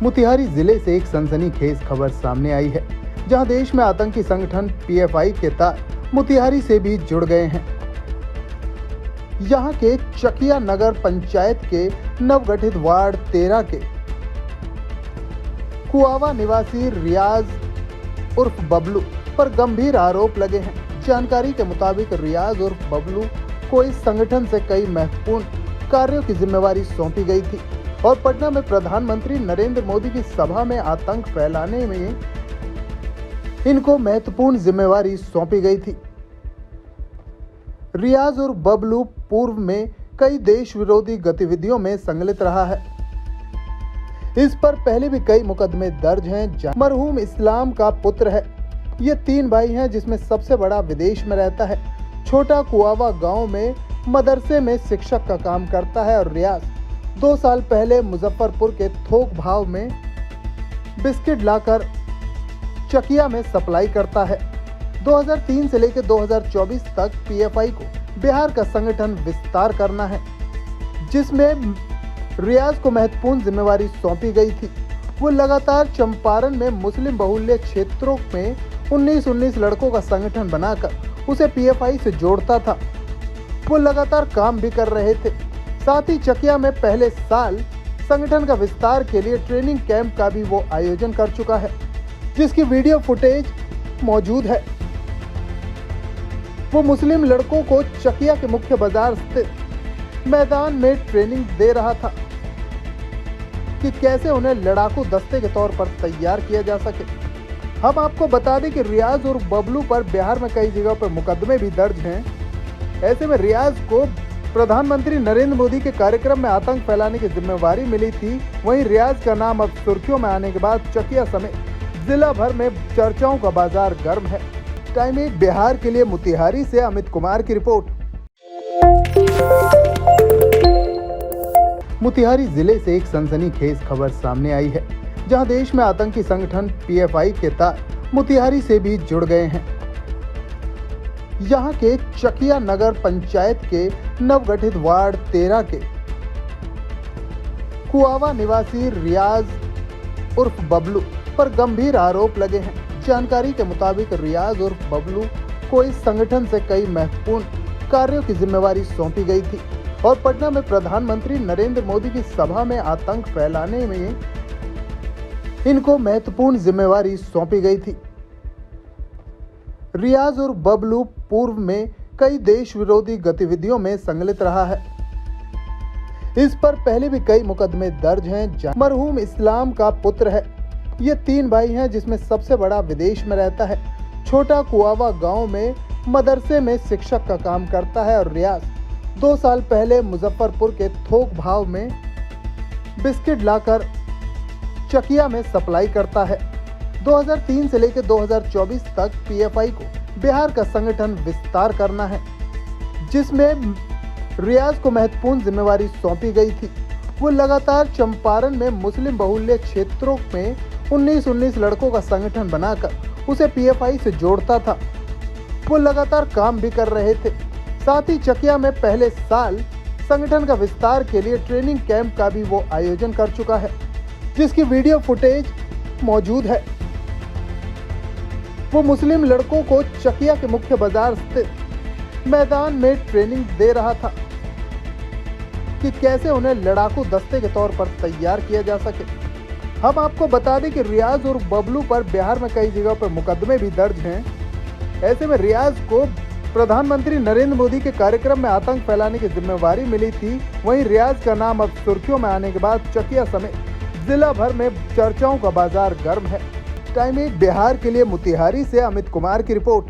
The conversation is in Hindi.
मोतिहारी जिले से एक सनसनीखेज खबर सामने आई है, जहां देश में आतंकी संगठन पीएफआई के तार मोतिहारी से भी जुड़ गए हैं। यहां के चकिया नगर पंचायत के नवगठित वार्ड 13 के कुआवा निवासी रियाज उर्फ बबलू पर गंभीर आरोप लगे हैं। जानकारी के मुताबिक रियाज उर्फ बबलू को इस संगठन से कई महत्वपूर्ण कार्यों की जिम्मेवारी सौंपी गई थी और पटना में प्रधानमंत्री नरेंद्र मोदी की सभा में आतंक फैलाने में इनको महत्वपूर्ण जिम्मेवारी सौंपी गई थी। रियाज और बबलू पूर्व में कई देश विरोधी गतिविधियों में संलिप्त रहा है। इस पर पहले भी कई मुकदमे दर्ज हैं। मरहूम इस्लाम का पुत्र है। ये 3 भाई हैं, जिसमें सबसे बड़ा विदेश में रहता है। छोटा कुआवा गांव में मदरसे में शिक्षक का काम करता है और रियाज 2 साल पहले मुजफ्फरपुर के थोक भाव में बिस्किट लाकर चकिया में सप्लाई करता है। 2003 से लेकर 2024 तक पीएफआई को बिहार का संगठन विस्तार करना है, जिसमें रियाज को महत्वपूर्ण जिम्मेवारी सौंपी गई थी। वो लगातार चंपारण में मुस्लिम बहुल्य क्षेत्रों में 19 लड़कों का संगठन बनाकर उसे पीएफआई से जोड़ता था। वो लगातार काम भी कर रहे थे। साथ ही चकिया में पहले साल संगठन का विस्तार के लिए ट्रेनिंग कैंप का भी वो आयोजन कर चुका है, जिसकी वीडियो फुटेज मौजूद है। वो मुस्लिम लड़कों को चकिया के मुख्य बाजार स्थित मैदान में ट्रेनिंग दे रहा था कि कैसे उन्हें लड़ाकू दस्ते के तौर पर तैयार किया जा सके। हम आपको बता दें कि रियाज और बबलू पर बिहार में कई जगहों पर मुकदमे भी दर्ज हैं। ऐसे में रियाज को प्रधानमंत्री नरेंद्र मोदी के कार्यक्रम में आतंक फैलाने की जिम्मेवारी मिली थी। वहीं रियाज का नाम अब सुर्खियों में आने के बाद चकिया समेत जिला भर में चर्चाओं का बाजार गर्म है। टाइम 1 बिहार के लिए मोतिहारी से अमित कुमार की रिपोर्ट। मोतिहारी जिले से एक सनसनीखेज खबर सामने आई है, जहां देश में आतंकी संगठन पीएफआई के तार मोतिहारी से भी जुड़ गए हैं। यहां के चकिया नगर पंचायत के नवगठित वार्ड 13 के कुआवा निवासी रियाज उर्फ बबलू पर गंभीर आरोप लगे हैं। जानकारी के मुताबिक रियाज उर्फ बबलू को इस संगठन से कई महत्वपूर्ण कार्यों की जिम्मेवारी सौंपी गई थी और पटना में प्रधानमंत्री नरेंद्र मोदी की सभा में आतंक फैलाने में इनको महत्वपूर्ण जिम्मेवारी सौंपी गई थी। रियाज और बबलू पूर्व में कई देश विरोधी गतिविधियों में संलिप्त रहा है। इस पर पहले भी कई मुकदमे दर्ज हैं। मरहूम इस्लाम का पुत्र है। ये 3 भाई हैं, जिसमें सबसे बड़ा विदेश में रहता है। छोटा कुआवा गांव में मदरसे में शिक्षक का काम करता है और रियाज 2 साल पहले मुजफ्फरपुर के थोक भाव में बिस्किट लाकर चकिया में सप्लाई करता है। 2003 से लेकर 2024 तक पीएफआई को बिहार का संगठन विस्तार करना है, जिसमें रियाज को महत्वपूर्ण जिम्मेवारी सौंपी गई थी। वो लगातार चंपारण में मुस्लिम बहुल्य क्षेत्रों में 19 लड़कों का संगठन बनाकर उसे पीएफआई से जोड़ता था। वो लगातार काम भी कर रहे थे। साथ ही चकिया में पहले साल संगठन का विस्तार के लिए ट्रेनिंग कैंप का भी वो आयोजन कर चुका है, जिसकी वीडियो फुटेज मौजूद है। वो मुस्लिम लड़कों को चकिया के मुख्य बाजार स्थित मैदान में ट्रेनिंग दे रहा था कि कैसे उन्हें लड़ाकू दस्ते के तौर पर तैयार किया जा सके। हम आपको बता दें कि रियाज और बबलू पर बिहार में कई जगहों पर मुकदमे भी दर्ज हैं। ऐसे में रियाज को प्रधानमंत्री नरेंद्र मोदी के कार्यक्रम में आतंक फैलाने की जिम्मेवारी मिली थी। वहीं रियाज का नाम अब सुर्खियों में आने के बाद चकिया समेत जिला भर में चर्चाओं का बाजार गर्म है। टाइम 1 बिहार के लिए मोतिहारी से अमित कुमार की रिपोर्ट।